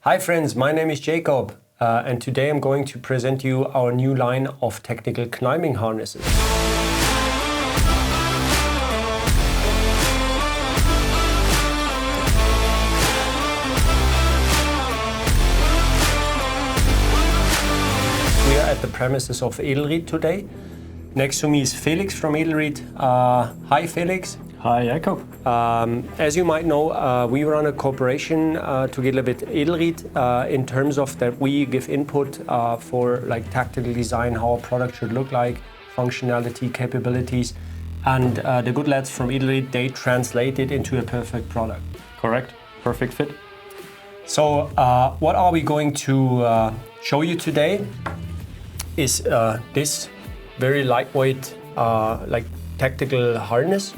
Hi friends, my name is Jacob and today I'm going to present you our new line of technical climbing harnesses. We are at the premises of 𝗙cie today. Next to me is Felix from 𝗙cie. Hi Felix. Hi Jacob. As you might know, we run a cooperation together with 𝗙cie in terms of that we give input for like tactical design, how a product should look like, functionality, capabilities, and the good lads from 𝗙cie, they translate it into a perfect product. Correct, perfect fit. So what are we going to show you today is this very lightweight like tactical harness.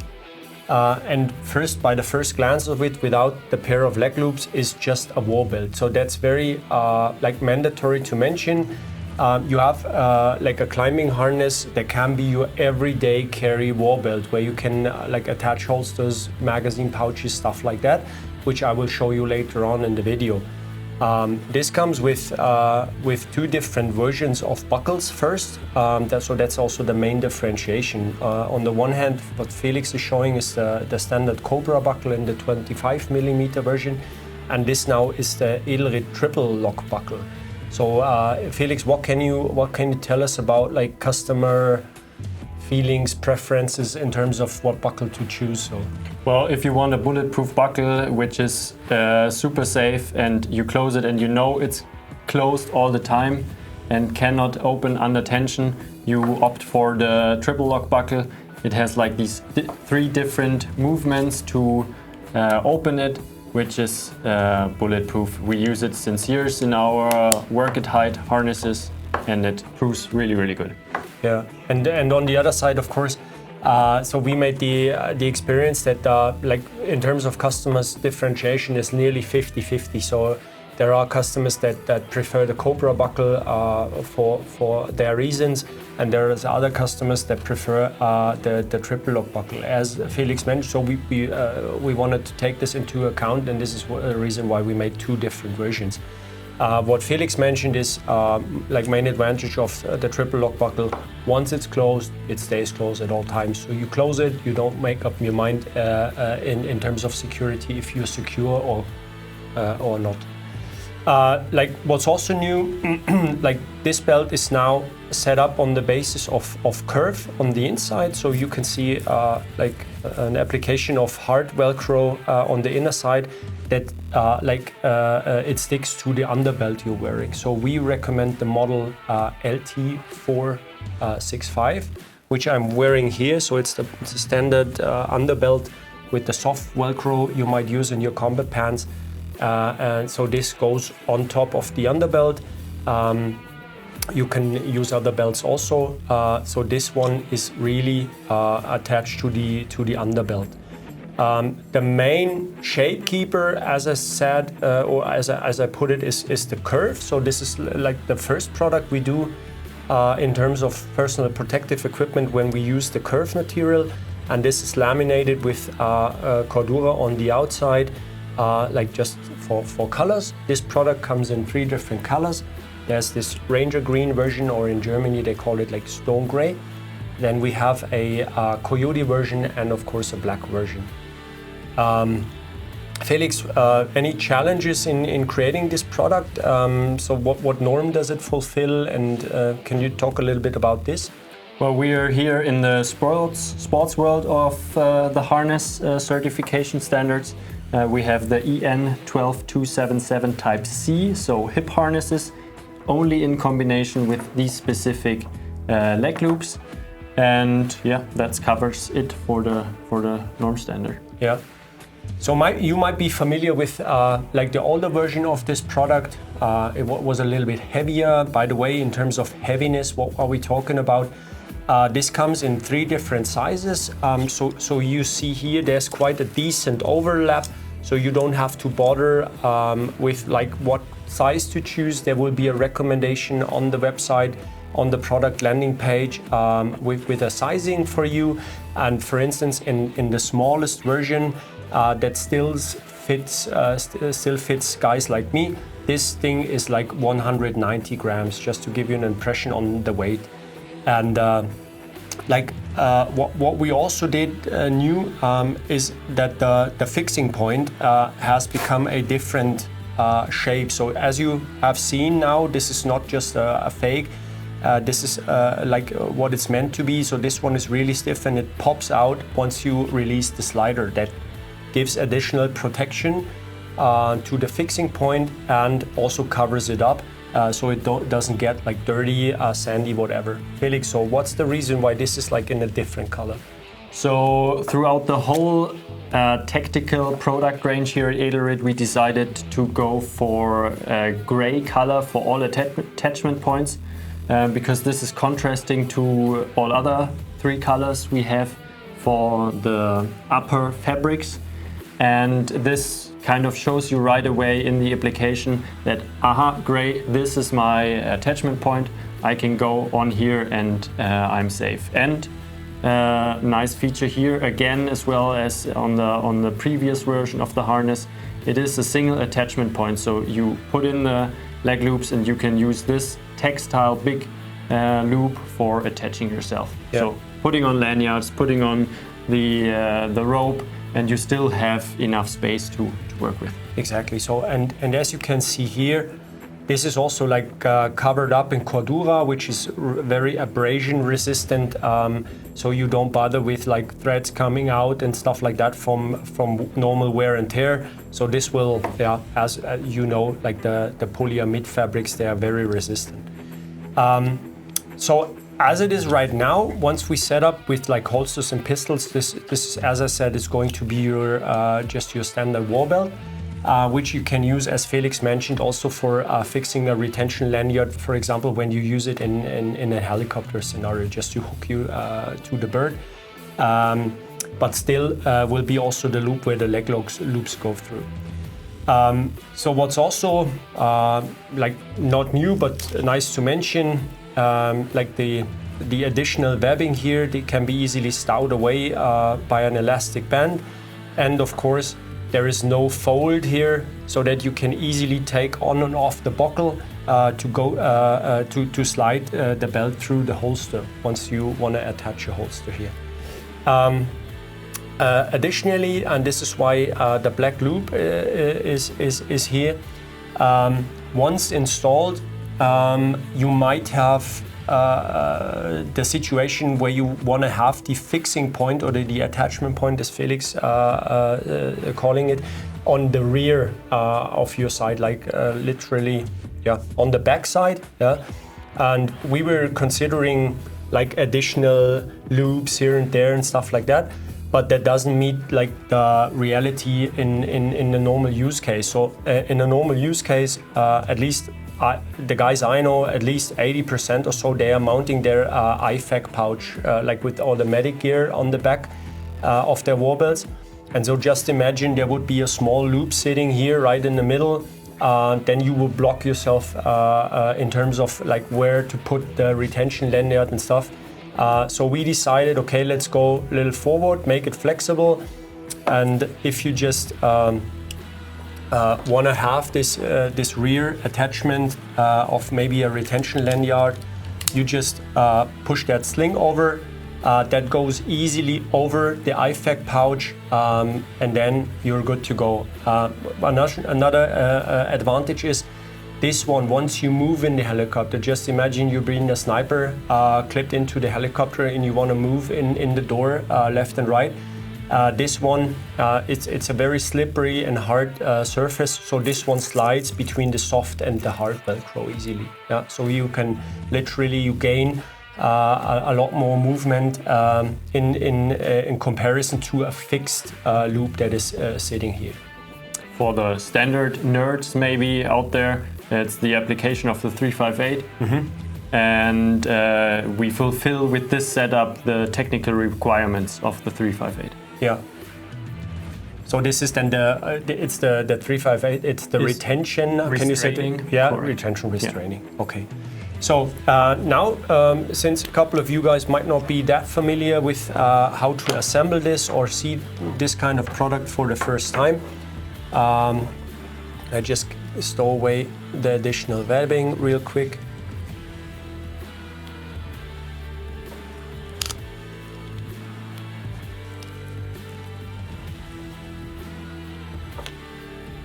And first, by the first glance of it, without the pair of leg loops, is just a wall belt. So that's very like mandatory to mention. You have like a climbing harness that can be your everyday carry wall belt, where you can like attach holsters, magazine pouches, stuff like that, which I will show you later on in the video. This comes with two different versions of buckles first, so that's also the main differentiation. On the one hand, what Felix is showing is the standard Cobra buckle in the 25mm version, and this now is the 𝗙cie triple lock buckle. So Felix, what can you tell us about like customer feelings, preferences in terms of what buckle to choose? So, well, if you want a bulletproof buckle which is super safe and you close it and you know it's closed all the time and cannot open under tension, you opt for the triple lock buckle. It has like these three different movements to open it, which is bulletproof. We use it since years in our work at height harnesses and it proves really, really good. Yeah, and on the other side, of course, so we made the experience that like in terms of customers, differentiation is nearly 50-50. So there are customers that prefer the Cobra buckle for their reasons, and there is other customers that prefer the triple lock buckle. As Felix mentioned, so we wanted to take this into account, and this is the reason why we made two different versions. What Felix mentioned is like main advantage of the triple lock buckle. Once it's closed, it stays closed at all times. So you close it, you don't make up your mind in terms of security if you're secure or not. Like what's also new, like this belt is now set up on the basis of curve on the inside. So you can see like an application of hard Velcro on the inner side that it sticks to the underbelt you're wearing. So we recommend the model LT465, which I'm wearing here. So it's a standard underbelt with the soft Velcro you might use in your combat pants. And so this goes on top of the underbelt. You can use other belts also. So this one is really attached to the underbelt. The main shape keeper, as I said, or as I put it, is the curve. So this is like the first product we do in terms of personal protective equipment when we use the curve material. And this is laminated with Cordura on the outside. Like just for colors. This product comes in 3 different colors. There's this Ranger Green version, or in Germany they call it like Stone Gray. Then we have a Coyote version and of course a black version. Felix, any challenges in creating this product? So what norm does it fulfill, and can you talk a little bit about this? Well, we are here in the sports world of the harness certification standards. We have the EN 12277 type C, so hip harnesses, only in combination with these specific leg loops, and yeah, that covers it for the norm standard. Yeah. So you might be familiar with like the older version of this product. It was a little bit heavier. By the way, in terms of heaviness, what are we talking about? This comes in 3 different sizes. So you see here, there's quite a decent overlap. So you don't have to bother with like what size to choose. There will be a recommendation on the website, on the product landing page with a sizing for you. And for instance, in the smallest version, that still still fits guys like me. This thing is like 190 grams, just to give you an impression on the weight. And what we also did new is that the fixing point has become a different shape. So as you have seen now, this is not just a fake. This is like what it's meant to be. So this one is really stiff and it pops out once you release the slider. That gives additional protection to the fixing point and also covers it up so it doesn't get like dirty, sandy, whatever. Felix, so what's the reason why this is like in a different color? So throughout the whole tactical product range here at 𝗙lie, we decided to go for a gray color for all attachment points because this is contrasting to all other 3 colors we have for the upper fabrics. And this kind of shows you right away in the application that, gray, this is my attachment point. I can go on here and I'm safe. And nice feature here again, as well as on the previous version of the harness, it is a single attachment point. So you put in the leg loops and you can use this textile big loop for attaching yourself. Yeah. So putting on lanyards, putting on the rope, and you still have enough space to work with. Exactly. So and as you can see here, this is also like covered up in Cordura, which is very abrasion resistant. So you don't bother with like threads coming out and stuff like that from normal wear and tear. So this will, as you know, like the polyamide fabrics, they are very resistant. So as it is right now, once we set up with like holsters and pistols, this is, as I said, is going to be your just your standard war belt, which you can use, as Felix mentioned, also for fixing a retention lanyard, for example, when you use it in a helicopter scenario, just to hook you to the bird. But still will be also the loop where the leg loops go through. So what's also like not new but nice to mention, like the additional webbing here, they can be easily stowed away by an elastic band, and of course there is no fold here, so that you can easily take on and off the buckle to slide the belt through the holster once you want to attach a holster here. Additionally, and this is why the black loop is here, once installed, you might have the situation where you want to have the fixing point or the attachment point, as Felix calling it, on the rear of your side, like literally, on the back side. And we were considering like additional loops here and there and stuff like that, but that doesn't meet like the reality in the normal use case. So in a normal use case, at least the guys I know, at least 80% or so, they are mounting their IFAC pouch, like with all the medic gear on the back of their war belts. And so just imagine there would be a small loop sitting here right in the middle. Then you will block yourself in terms of like where to put the retention lanyard and stuff. So we decided, okay, let's go a little forward, make it flexible. And if you just want to have this rear attachment of maybe a retention lanyard, you just push that sling over. That goes easily over the IFAC pouch, and then you're good to go. Another advantage is this one, once you move in the helicopter, just imagine you bring a sniper clipped into the helicopter and you want to move in the door left and right. This one, it's a very slippery and hard surface, so this one slides between the soft and the hard Velcro easily. So you can literally, you gain a lot more movement in comparison to a fixed loop that is sitting here. For the standard nerds maybe out there, it's the application of the 358. And we fulfill with this setup the technical requirements of the 358. Yeah. So this is then it's the 358. It's the retention. Can you say? Yeah, correct. Retention restraining. Yeah. Okay. So now, since a couple of you guys might not be that familiar with how to assemble this or see this kind of product for the first time, I just stow away the additional webbing real quick.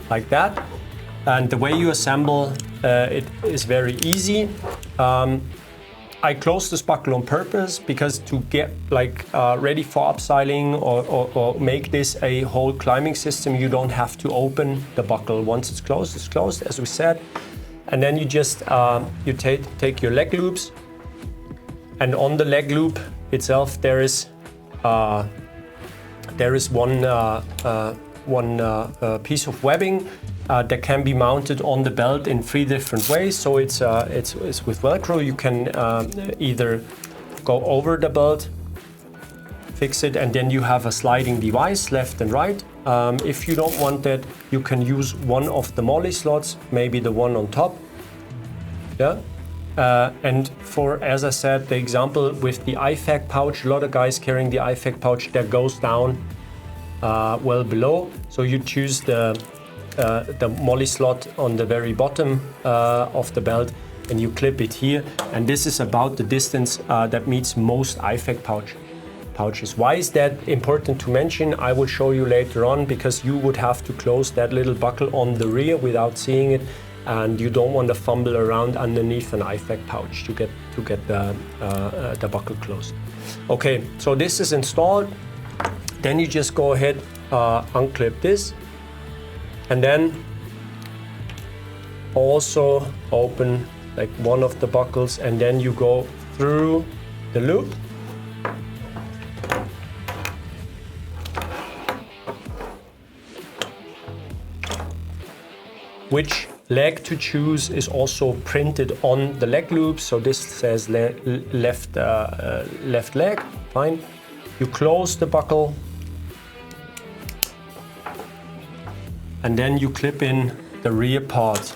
Like that. And the way you assemble it is very easy. I closed this buckle on purpose because to get like ready for upstyling or make this a whole climbing system, you don't have to open the buckle. Once it's closed, as we said. And then you just you take your leg loops, and on the leg loop itself there is one piece of webbing that can be mounted on the belt in 3 different ways. So it's with Velcro. You can either go over the belt, fix it, and then you have a sliding device left and right. If you don't want that, you can use one of the molly slots, maybe the one on top. Yeah. And for, as I said, the example with the IFAC pouch, a lot of guys carrying the IFAC pouch that goes down well below. So you choose the molly slot on the very bottom of the belt, and you clip it here. And this is about the distance that meets most IFAC pouches. Why is that important to mention? I will show you later on, because you would have to close that little buckle on the rear without seeing it, and you don't want to fumble around underneath an IFAC pouch to get the buckle closed. Okay, so this is installed. Then you just go ahead, unclip this, and then also open like one of the buckles, and then you go through the loop. Which leg to choose is also printed on the leg loop. So this says left leg, fine. You close the buckle, and then you clip in the rear part,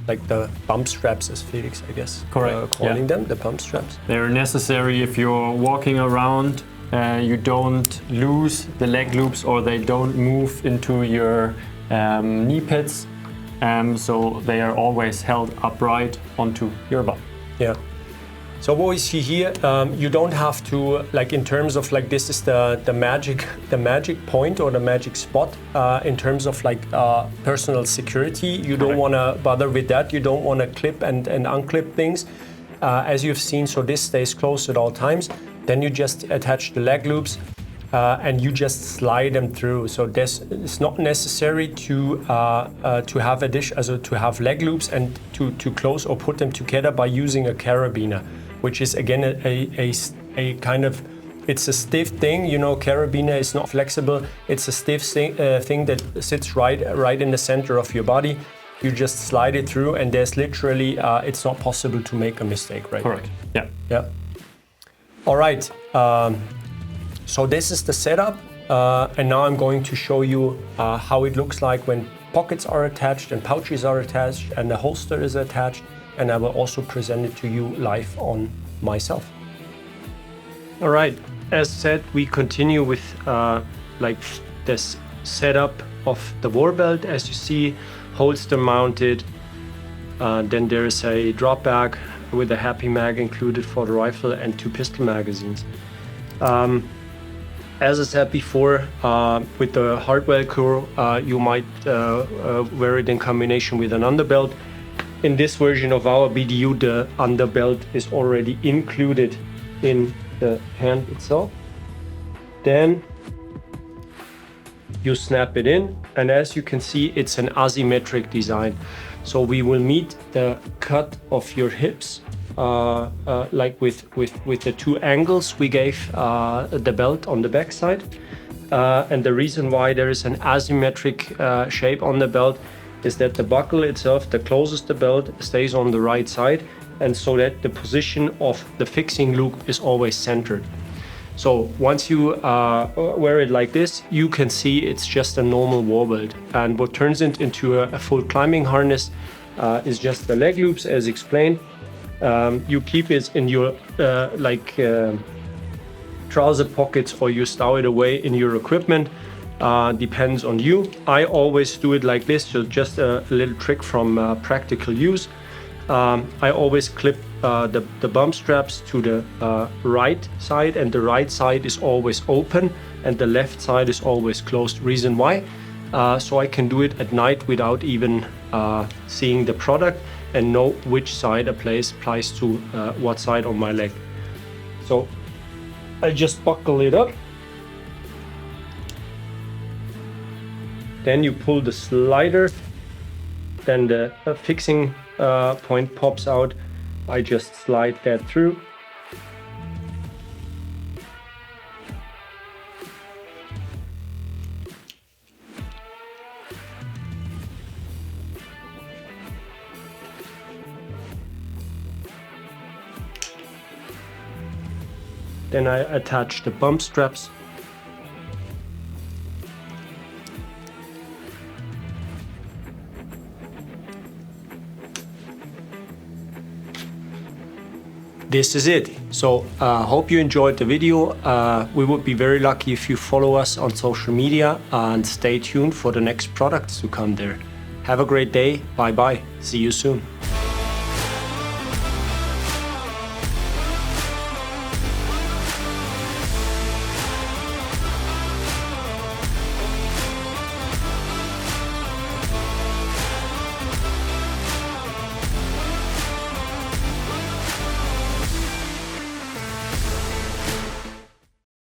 like the bump straps, as Felix, I guess, calling them, the bump straps. They're necessary if you're walking around. You don't lose the leg loops, or they don't move into your knee pads. So they are always held upright onto your butt. Yeah. So what we see here, you don't have to, like, in terms of like, this is the magic point or the magic spot in terms of like personal security. You don't want to bother with that. You don't want to clip and unclip things, as you've seen. So this stays closed at all times. Then you just attach the leg loops. And you just slide them through. So it's not necessary to have leg loops and to close or put them together by using a carabiner, which is again a kind of, it's a stiff thing. You know, carabiner is not flexible. It's a stiff thing that sits right in the center of your body. You just slide it through, and there's literally it's not possible to make a mistake, right? Correct. Yeah. Yeah. All right. So this is the setup, and now I'm going to show you how it looks like when pockets are attached and pouches are attached and the holster is attached, and I will also present it to you live on myself. All right, as said, we continue with like this setup of the war belt. As you see, holster mounted, then there is a drop bag with a happy mag included for the rifle and 2 pistol magazines. As I said before, with the hard Velcro, you might wear it in combination with an underbelt. In this version of our BDU, the underbelt is already included in the hand itself. Then you snap it in, and as you can see, it's an asymmetric design. So we will meet the cut of your hips like with the 2 angles we gave the belt on the back side. And the reason why there is an asymmetric shape on the belt is that the buckle itself that closes the belt stays on the right side, and so that the position of the fixing loop is always centered. So once you wear it like this, you can see it's just a normal war belt. And what turns it into a full climbing harness is just the leg loops, as explained. You keep it in your trouser pockets, or you stow it away in your equipment. Depends on you. I always do it like this, so just a little trick from practical use. I always clip the bump straps to the right side, and the right side is always open and the left side is always closed. Reason why? So I can do it at night without even seeing the product and know which side applies to what side on my leg. So I just buckle it up. Then you pull the slider, then the fixing point pops out. I just slide that through. Then I attach the bump straps. This is it. So hope you enjoyed the video. We would be very lucky if you follow us on social media and stay tuned for the next products to come there. Have a great day. Bye bye. See you soon.